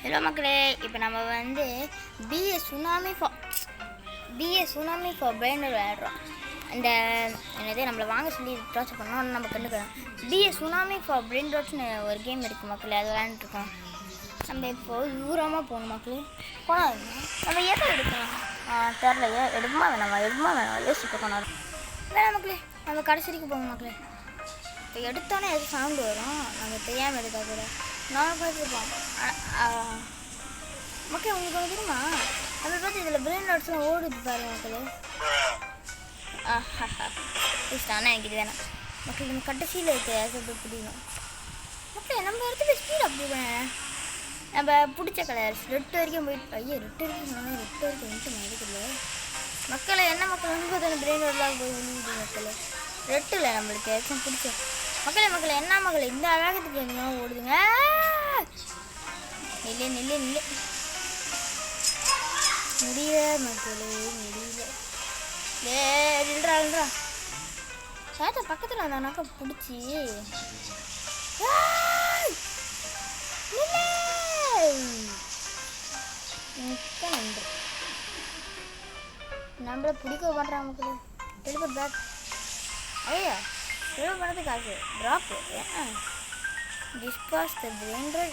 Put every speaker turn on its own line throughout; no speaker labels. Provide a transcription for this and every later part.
Hello மக்களே, இப்போ நம்ம வந்து பிஏ சுனாமி ஃபார் பிரெயின் விளையாடுறோம். இந்த என்னது நம்மளை வாங்க சொல்லி டார்ச்சர் பண்ணோம். நம்ம கண்டுக்கலாம். பிஏ சுனாமி ஃபார் பிரெயின் டாட்ஸ்னு ஒரு கேம் இருக்குது மக்களே, அது விளையாண்டுருக்கோம். நம்ம இப்போது தூரமாக போகணும் மக்களே. போனால் நம்ம எதை எடுக்கலாம் தெரிலையே. எடுக்குமா வேணாம் யோசிச்சு போகணும். வேணாம் மக்களே, நம்ம கடைசிக்கு போகணும் மக்களே. இப்போ எடுத்தோன்னே எது சவுண்டு வரும், நம்ம தெரியாமல் எடுத்தா கூட நான் பார்த்துருப்போம். மக்களே உங்களுக்கு ஒன்று தெரியுமா, நம்ம பார்த்து இதில் பிரெயின் டாட்ஸ்லாம் ஓடுது பாருங்க மக்களே. ஆனால் எனக்கு இது வேணாம் மக்கள். நம்ம கடைசியில் இருக்க பிடிக்கணும் மக்களே. நம்ம இடத்துல ஸ்பீட் அப்படி வேணேன். நம்ம பிடிச்ச கலர் ரெட்டு வரைக்கும் போயிட்டு ரெட்டு வரைக்கும் சொன்னால் ரெட்டு வரைக்கும் வந்துட்டு மதிக்கல மக்களை. என்ன மக்கள் வந்து பார்த்தா பிரெயின் டாட்லாம் போய் விழுந்து மக்கள். ரெட்டில் நம்மளுக்கு ஏதாச்சும் பிடிச்ச மக்களே என்ன மக்கள் இந்த அழகத்துக்கு எங்கேயும் ஓடுதுங்க. நில்லு முடியல மக்களே, முடியல. நில்றா சேட்டை பக்கத்தில் வந்தானாக்கா பிடிச்சி மிக்க நன்றி. நம்மள பிடிக்க மாட்டேறாங்க மக்களே. டெலிபர் பேக் ஐயா டெலிபர் பண்ணது காசு ட்ராப்பு. டிஸ்பாஸ் த பிரெண்டர்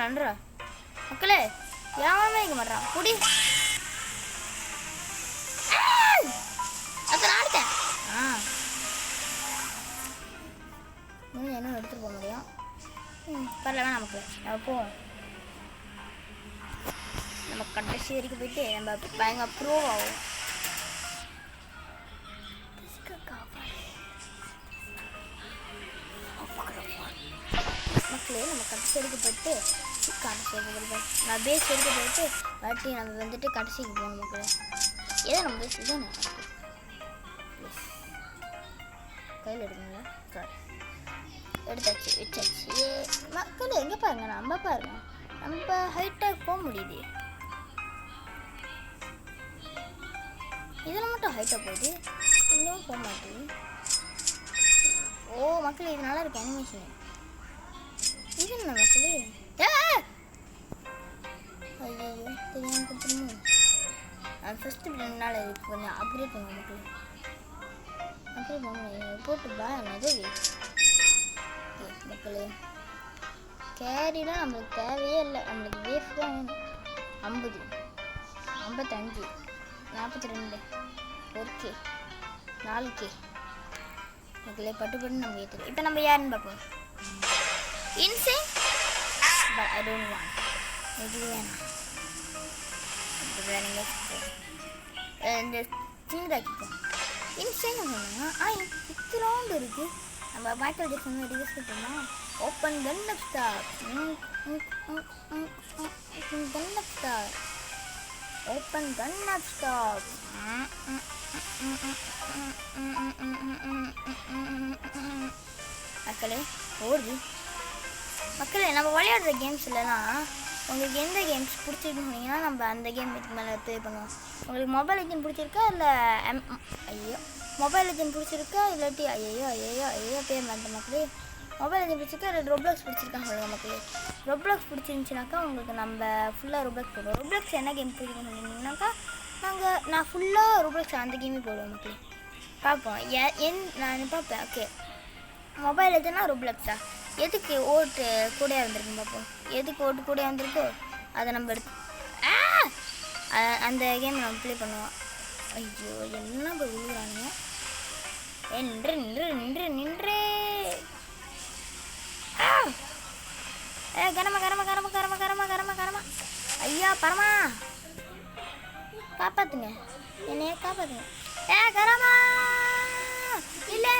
அன்றா மக்களே. ஏமாமே இருக்க மாட்டான் குடி. அத்தனை ஆடுத்தேன் என்ன எடுத்துகிட்டு போக முடியும். பரவாயில்ல வேணாம் மக்களே, நம்ம போவோம். நம்ம கடைசி வரைக்கும் போயிட்டு நம்ம பயங்கர ப்ரோ ஆகும் மக்களே. நம்ம கடைசி வரைக்கும் போயிட்டு நான் பேஸ் வரைக்கும் போயிட்டு வாட்டி நம்ம வந்துட்டு கடைசிக்கு போகணும் மக்களே. ஏதோ நம்ம பேஸ் இதுதானே கையில் எடுக்கணுங்களா? சாரி எடுத்தாச்சு வச்சாச்சு மக்கள். எங்கே பாருங்க நம்ம பாருங்க, நம்ம ஹைட்டாக போக முடியுது. இதில் மட்டும் ஹைட்டாக போகுது, எங்கேயும் போக மாட்டேங்குது. ஓ மக்கள் இது நல்லா இருக்கு அனிமேஷன். இது என்ன மக்களே? ஐயோ தெரியாமல் கொடுத்துருமோ. ஃபஸ்ட்டு 2 நாள் இதுக்கு கொஞ்சம் அப்கிரேட் பண்ணுவோம் மக்களே. அப்கிரேட் பண்ண போட்டு என்னது மக்களே. கேரிலாம் நம்மளுக்கு தேவையே இல்லை, நம்மளுக்கு வேஃப் தான் வேணும். 50 55 42 1K 4K மக்களே. பட்டு நம்ம ஏற்றுறோம். இப்போ நம்ம யாருன்னு பார்ப்போம். Insane but I don't want. இது வேணாம், இது வேணுங்க. இந்த சின்னதாக்கிப்போம். இன்சேன் சொன்னாங்க இத்தனோண்டு இருக்குது. நம்ம மைக்கேல் ஜாக்சன் ரிவர்ஸ் பண்ணோம். ஓப்பன் கன் அப் ஸ்டார் ஓப்பன் கன் அப் ஸ்டாப். மக்களே ஓடுது மக்களே. நம்ம விளையாடுற கேம்ஸ்லாம் உங்களுக்கு எந்த கேம்ஸ் பிடிச்சிருக்குன்னு சொன்னீங்கன்னா நம்ம அந்த கேம் இதுக்கு மேலே ப்ளே பண்ணுவோம். உங்களுக்கு மொபைல் லெஜெண்ட் பிடிச்சிருக்கா இல்லை மொபைல் லெஜெண்ட் பிடிச்சிருக்கா இல்லாட்டி ஐயோ பேர் மாட்ட மக்களே. மொபைல் லெஜெண்ட் பிடிச்சிருக்கா இல்லை ரொப்ளாக்ஸ் பிடிச்சிருக்கான்னு சொல்லுங்கள் மக்களே. ரொப்ளாக்ஸ் பிடிச்சிருந்துச்சினாக்கா உங்களுக்கு நம்ம ஃபுல்லாக ரொப்ளாக்ஸ் போடுவோம். ரொப்ளாக்ஸ் என்ன கேம் பிடிக்குன்னு சொன்னீங்கன்னாக்கா நான் ஃபுல்லாக ரொப்ளாக்ஸ் அந்த கேமே போடுவேன் மக்களே. பார்ப்போம் நான் பார்ப்பேன். ஓகே மொபைல் எதுனா ரொப்ளாக்ஸா எதுக்கு ஓட்டு கூட வந்திருக்கு பார்ப்போம். எதுக்கு ஓட்டு கூட வந்திருக்கோ அதை நம்ம எடுத்து அந்த கேம் நம்ம ப்ளே பண்ணுவோம். ஐயோ என்ன போய் விழுகிறானுங்க. நின்று கரமா ஐயா பரமா காப்பாத்துங்க, என்னைய காப்பாத்துங்க. கரமா இல்லை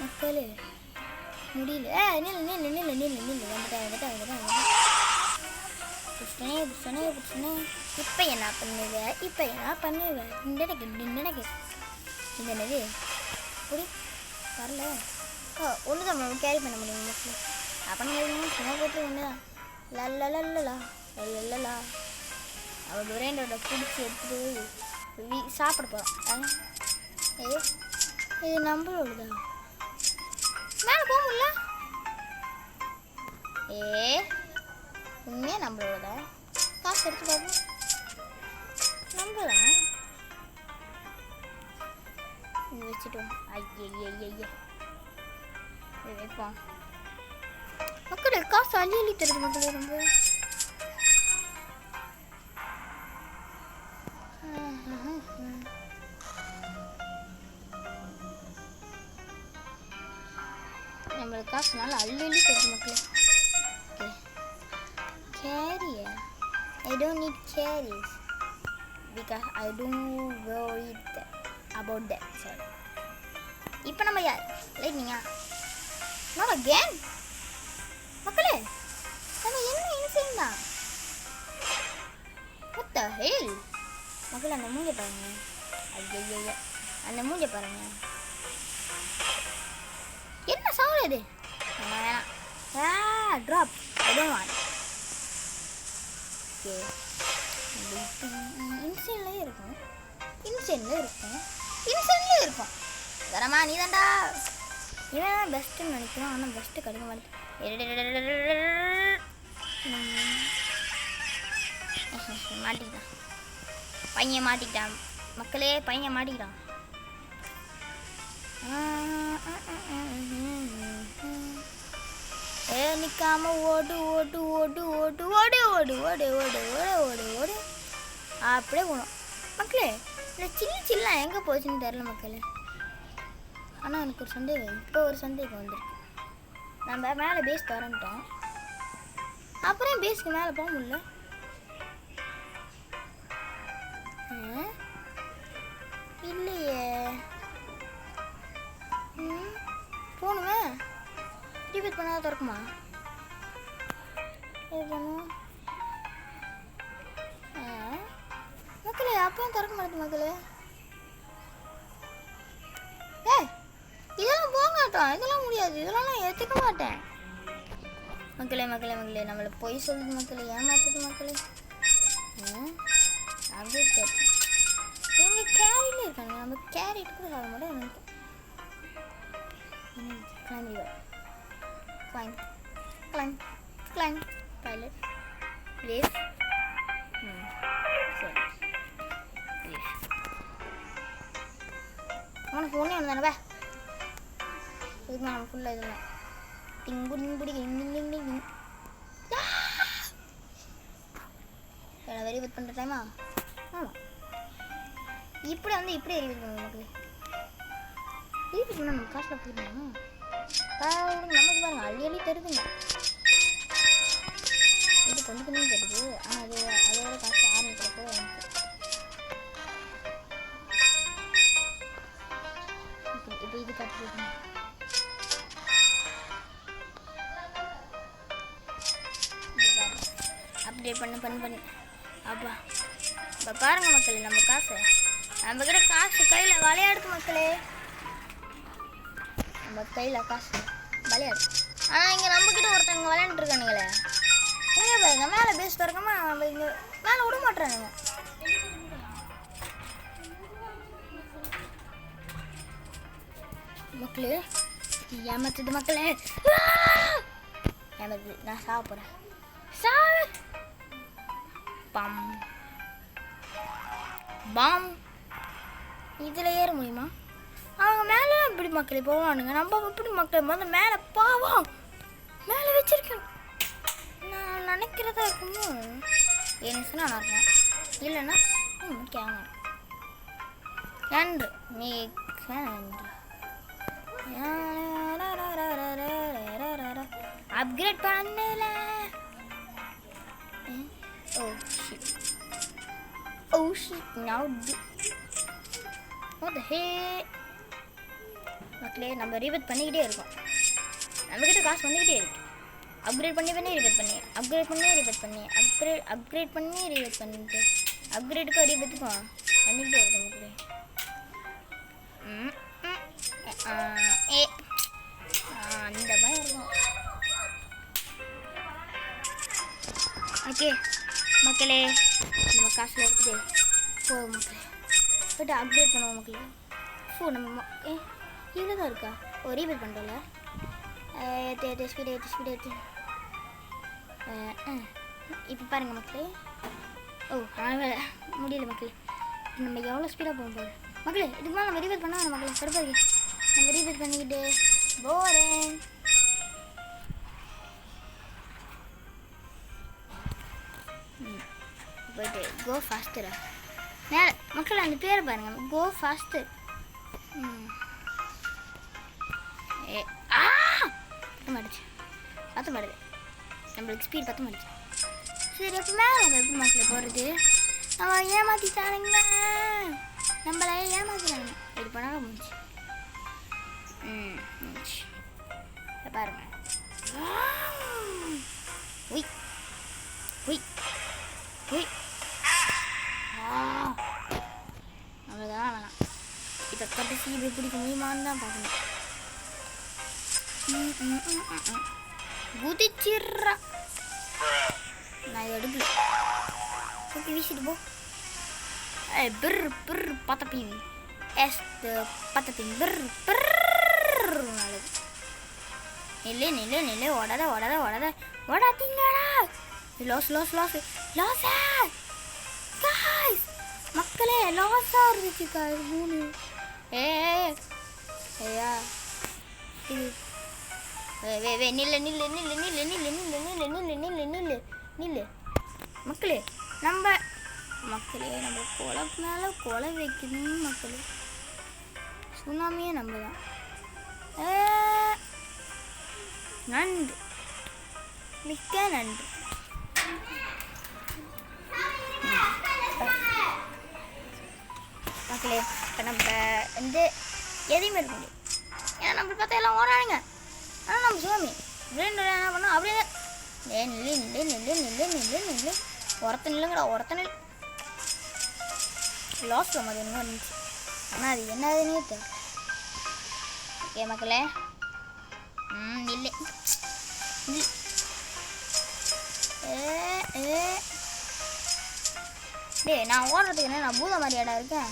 மக்களே முடியல. நில்லு வந்துட்டேன். இப்போ என்ன பண்ணுவேன் நினைக்க இது என்னது புடி வரல. ஒன்று தான் நம்ம கேரி பண்ண முடியும் மக்களே. அப்போ சும்மா போட்டு ஒன்று தான் லல்லலா அவள் பிரெயினோட பிடிச்சி எடுத்துட்டு சாப்பிட போகிறோம். இது நம்மளோட தான் மேலே போக முடியல. உண்மையாக நம்மளோட காசு எடுத்து பார்ப்போம். நம்பலாம். இது வச்சுட்டோம். ஐய வைப்போம். மக்களே காசு அள்ளி தருது மக்களே. ரொம்ப நம்மளுக்கு காசு நல்லா அள்ளி தருது மக்களே. Carrier. I don't need carries because I don't worry about that. Sorry. இப்போ நம்ம யார் லைட்னிங்கா? not again. மக்களே நம்ம என்ன இன்சைன் தான்? what the hell? மக்களே அந்த மூஞ்ச பாருங்க. ஐயய்ய அந்த மூஞ்ச பாருங்க. என்ன சவுண்ட் இது? வேணாம். ட்ராப். I don't want. இன்சைன்லேயே இருக்கும். வரமா நீ தான்டா. இவன் பெஸ்ட்டுன்னு நினைக்கிறான். ஆனால் பெஸ்ட்டு கிடைக்க மாட்டேன். மாட்டிக்கிட்டான் பையன். மாட்டிக்கிட்டான் மக்களே. பையன் மாட்டிக்கிட்டான். நிற்காம ஓடு ஓடு ஓடு ஓடு ஓடு ஓடு ஓடு ஓடு ஓடு ஓடு ஓடு அப்படியே போகணும் மக்களே. இந்த சில்லாம் எங்கே போச்சுன்னு தெரில மக்களே. ஆனால் எனக்கு ஒரு சந்தேகம். இப்போ ஒரு சந்தேகம் வந்துருக்கு. நம்ம மேலே பேஸ் திறந்துட்டோம். அப்புறம் பேஸ்க்கு மேலே போக முடியல. இல்லையே. போகணுமே. ரிப்பீட் பண்ணால் திறக்குமா? மக்களே அப்பயும் திறக்க மாட்டேது மக்களே. இதெல்லாம் போகாட்டும். இதெல்லாம் முடியாது. இதெல்லாம் நான் ஏற்றுக்க மாட்டேன் மக்களே. நம்மளை பொய் சொல்லுது மக்களே. ஏமாத்துது மக்களே. அப்படியே கேட்போம். இவங்க கேரியில் இருக்காங்க. நம்ம கேரிட்டு கூட சாக மாட்டோம். எனக்கு climb pilot please. உனக்கு ஒன்றே ஒன்று தானே இதுக்கு நான் ஃபுல்லாக இதெல்லாம் டிங்குடி வெரிஃபை பண்ணுற டைமா? ஆமாம். இப்படி வந்து இப்படியே வெரிஃபை பண்ணுவோம் மக்களே. வெரிஃபை பண்ணால் நம்ம காசில் போயிருந்தோம். நமக்கு பாருங்க அள்ளி தருதுங்க. இது கொஞ்சம் தருது. ஆனால் அதோட காசு ஆரம்பிக்கிறப்போ இப்போ இது கட்டுறது அப்டேட் பண்ணு அப்பா. இப்போ பாருங்க மக்களே நம்ம காசு. நம்மக்கிட்ட காசு கையில் விளையாடுது மக்களே. நம்ம கையில் காசு விளையாடு. ஆனால் இங்கே நம்மக்கிட்ட ஒருத்தவங்க விளையாண்டுருக்கானுங்களே. எங்கே பாருங்க மேலே பேஸ் திறக்காம நம்ம இங்கே மேலே விட மாட்டுறானுங்க. மக்களே ஏமாத்துது மக்களே. ஏமாத்துது. நான் சாவ போகிறேன். பாம் இதில் ஏற முடியுமா? அவங்க மேலே இப்படி மக்களே போவானுங்க. நம்ம இப்படி மக்கள் வந்து மேலே பாவம் மேலே வச்சிருக்கேன். நான் நினைக்கிறதா இருக்குமோ என்ன நல்லா இருக்கும். இல்லைன்னா கேமரா நன்று மிக நன்றி. அப்கிரேட் பண்ணல. Oh shit, now what the heck? மக்களே நம்ம ரீபேட் பண்ணிக்கிட்டே இருக்கோம். நம்மக்கிட்ட காசு வந்துக்கிட்டே இருக்கு. அப்கிரேட் பண்ணி ரீபேட் பண்ணி அப்கிரேட் பண்ணி ரீபேட் பண்ணிட்டு அப்கிரேடுக்கும் ரீபேட்டுக்கும் பண்ணிக்கிட்டே இருக்கோம் மக்களே. அந்த மாதிரி இருக்கும். ஓகே மக்களே நம்ம காசில் இருக்குது. போதும் மக்களே போய்ட்டு அப்டேட் பண்ணுவோம் மக்களே. நம்ம இவ்வளோ தான் இருக்கா? ரீபேட் பண்ணுறோம்ல. ஏற்று ஸ்பீடு ஏற்று இப்போ பாருங்கள் மக்களே. ஓ முடியல மக்களே. நம்ம எவ்வளோ ஸ்பீடாக போகும் பாரு மக்களே. இதுக்கு மேலே நம்ம ரீபேட் பண்ணால் மக்களே கருப்பாரு. நம்ம ரீபேட் பண்ணிக்கிட்டு போகிறேன். போயிட்டு கோ ஃபாஸ்டரா நேர மக்கள் அந்த பேரை பாருங்கள். கோ ஃபாஸ்டர். பத்த மாடுது நம்மளுக்கு ஸ்பீட் பத்த மாட்டுச்சு. சரி அப்போ மேலே நம்ம எப்படி மக்களே போகிறது? நம்ம ஏமாற்றிட்டானுங்க, நம்மளை ஏமாற்றிட்டானுங்க. இது பண்ணாலும் முடிஞ்சு. முடிஞ்சு பாருங்க. உய் உய் உய் அவ்வளோதான் வேணாம். இப்போ கடைசி இப்படி பிடிக்க முடியுமான்னு தான் பார்க்கணும். குதிச்சிட்றா. நான் இதை எடுக்கல. ஓகே வீசிட்டு போ. பிர் பிர் பத்தப்பின் பத்தப்பின் பிர் பிர் நல்லது. நில்லு நில்லு நில்லு. ஓடாத ஓடாத ஓடாத ஓடாதீங்களா. லாஸ் லாஸ் லாஸ் லாஸ் மக்களே. லாஸாக இருந்துச்சு காய் 3. ஐயா இது நில்லு நில்லு நில்லு நில்லு நில்லு நில்லு நில்லு நில்லு நில்லு நில்லு நில்லு மக்களே. மக்களே நம்ம கொலை மேலே கொலை வைக்கணும் மக்களே. சுனாமியே நம்ம தான். நன்று மிக்க நன்று. மக்களே இப்போ நம்ம வந்து எதையுமே இருக்க முடியும். ஏன்னா நம்ம பார்த்தா எல்லாம் ஓடுறானுங்க. ஆனால் நம்ம சுவாமி ரெண்டு என்ன பண்ணோம் அப்படியே நில்லு நில்லு நில்லு நில்லு நில்லு நில்லு. ஒருத்த நில்லுங்கடா ஒருத்த நில். லாஸ்ட் அது என்ன இருந்துச்சு. ஆனால் அது என்னதுன்னே தெரியல. ஓகே மக்களே. நில்லு நில். நான் ஓடுறதுக்கு என்ன நான் பூத மாதிரியாடா இருக்கேன்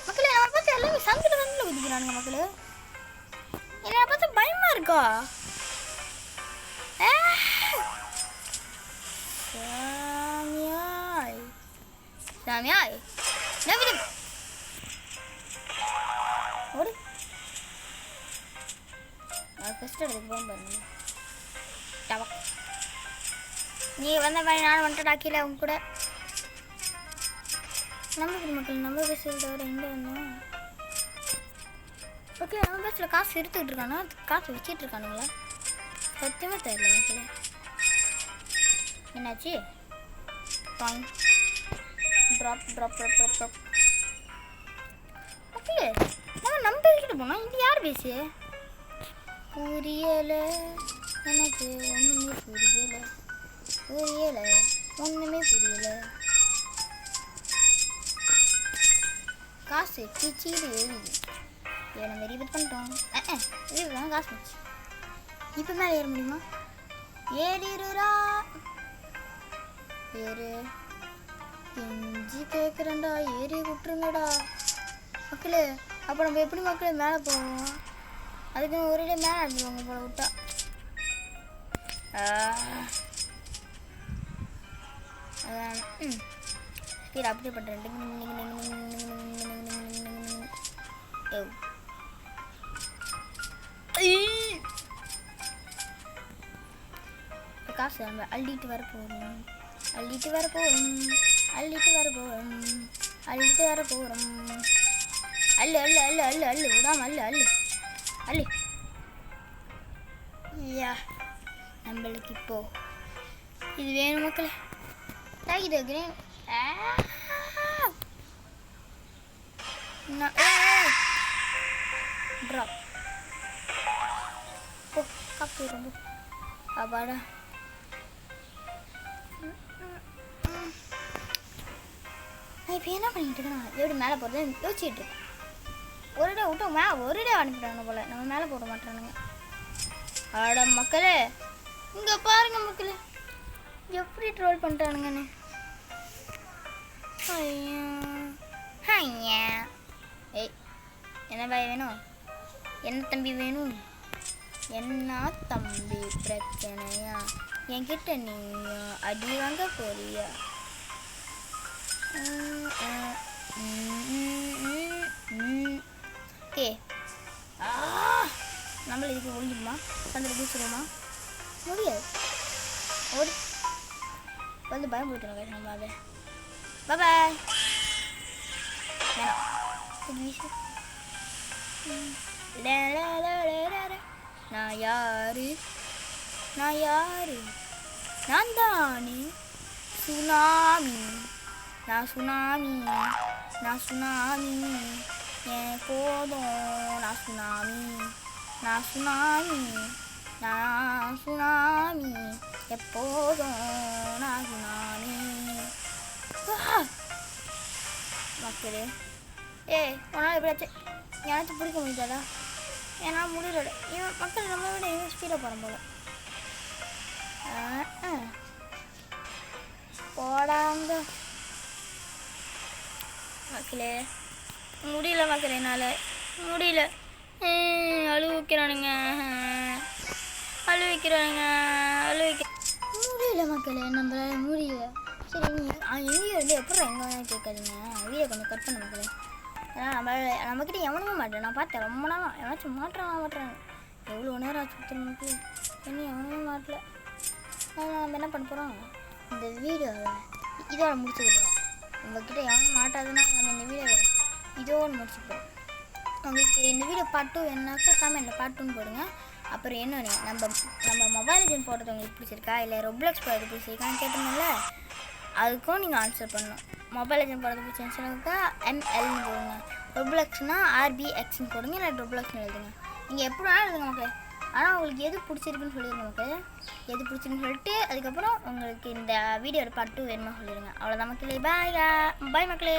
மக்களே. நம்ம பார்த்து எல்லாமே சங்கிட்ட சங்கில குதிக்கிறானுங்க மக்களே. என்னை பார்த்தா பயமா இருக்கா? சாமியாய் சாமியாய் நவிடு ஓடு. நான் ஃபஸ்ட் எடுத்து போன் பாருங்க. டவக் நீ வந்த மாதிரி நான் வந்துட்டா கீழே அவங்க கூட. நமக்கு மக்கள் நம்ம பேசுறது தவிர எங்கே வந்தோம்? ஓகே நம்ம பஸ்ஸில் காசு எடுத்துக்கிட்டு இருக்கானா காசு வச்சிட்டு இருக்கானுங்களா சத்தியமாக தெரியல மக்களே. என்னாச்சு? டாங் drop drop drop drop drop. Okay நம்ம பேசிக்கிட்டு போனோம். இது யார் பேசு? புரியலை எனக்கு ஒன்றுமே புரியலை புரியலை ஒன்றுமே புரியலை. காசு பிச்சீடு எழுதி நம்ம ரீபேட் பண்ணிட்டோம். இதுதான் காசு வச்சு இப்போ மேலே ஏற முடியுமா? ஏறிடுறா ஏறு கெஞ்சி கேட்குறேன்டா ஏறி விட்டுருங்கடா மக்களே. அப்போ நம்ம எப்படி மக்களே மேலே போவோம்? அதுக்கு ஒரே மேலே அடிச்சுவாங்க போல விட்டா. ஸ்பீட் அப்படியே பண்ணுறேன். காசு நம்ம அள்ளிட்டு வர போகிறோம் அள்ளிட்டு வர போகிறோம் அள்ளிட்டு வர போகிறோம் அள்ளிட்டு வர போகிறோம். அள்ளு அள்ளு அள்ளு அள்ளு அள்ளு விடாம அள்ளு அள்ளு அள்ளு. ஐயா நம்மளுக்கு இப்போ இது வேணும் மக்களே. தாக்கிட்டு வைக்கிறேன். ட்ராப் ஓ காப்பி ரொம்ப அப்பாடா. நான் இப்போ என்ன பண்ணிட்டு இருக்கேன்? எப்படி மேலே போகிறது யோசிச்சுட்டு இருக்கேன். ஒரு டே விட்டோம் ஒரு டே அனுப்பிட்டாங்க போல். நம்ம மேலே போட மாட்டானுங்க. ஆட மக்களே இங்கே பாருங்க மக்களே எப்படி ட்ரோல் பண்ணிட்டானுங்கன்னு. ஐயா ஐயா ஏய் என்ன பாய் வேணும்? என்ன தம்பி வேணும்? என்ன தம்பி பிரச்சனையா? என்கிட்ட நீ அடி வாங்க போறியா? ஓகே, நம்மள இதுக்கு ஒழிஞ்சுமா சந்திர பிடிச்சிருமா? முடியாது. ஓடி வந்து பயன்படுத்தணும் நம்ம அதை. பாய் நான் யாரு? நான் தானே சுனாமி. நான் சுனாமி என் போதும். நான் சுனாமி எப்போதும். நான் சுனாமி மக்களே. உன்னால் எப்படியாச்சும் யாராச்சும் பிடிக்க முடியாதா? ஏன்னா முடியல. இவன் மக்கள் நம்ம விட இவன் ஸ்பீடாக போகிற போல. போடாங்க மக்களே. முடியல மக்களே, என்னால் முடியல. அழுவிக்கிறானுங்க முடியல மக்களே, நம்மளால முடியல. சரி, எங்கேயும் வந்து எப்படி எங்கே வேணாலும் கேட்காதீங்க. வீடியோ கொஞ்சம் கட் பண்ண மக்களே. ஏன்னா நம்மக்கிட்ட எவனுமே மாட்டேன். நான் பார்த்தேன் ரொம்ப நேரம் எவனாச்சும் மாட்டுறாங்க. எவ்வளோ நேரம் ஆச்சு மக்களே, இன்னும் எவனுமே மாட்டல. நம்ம என்ன பண்ண போகிறோம், இந்த வீடியோவை இதோட முடிச்சுக்கிட்டோம். உங்கள்கிட்ட எவனும் மாட்டாதுன்னா நம்ம இந்த வீடியோவை இதோடு முடிச்சுப்போம். உங்களுக்கு இந்த வீடியோ பார்ட் 2 வேணுனாக்கா கமெண்ட்டில் பார்ட் 2 போடுங்க. அப்புறம் என்னன்னு நம்ம மொபைல் கேம் போடுறது உங்களுக்கு பிடிச்சிருக்கா இல்லை ரொப்ளக்ஸ் போடுறது பிடிச்சிருக்கான்னு கேட்டோம்ல, அதுக்கும் நீங்கள் ஆன்சர் பண்ணணும். மொபைல் கேம் போடுறது பிடிச்சிருந்துச்சுனாக்கா MLன்னு போடுங்க. ரொப்ளக்ஸ்னா RBXன்னு போடுங்க, இல்லை ரொப்ளக்ஸ்னு எழுதுங்க. நீங்கள் எப்படி வேணாலும் எழுதுங்க மக்களே. ஆனால் உங்களுக்கு எது பிடிச்சிருக்குன்னு சொல்லிடுங்க மக்களே. எது பிடிச்சிருக்குன்னு சொல்லிட்டு அதுக்கப்புறம் உங்களுக்கு இந்த வீடியோட பார்ட் 2 வேணுமா சொல்லிடுங்க. அவ்வளோதான் மக்களே. பாய் மக்களே.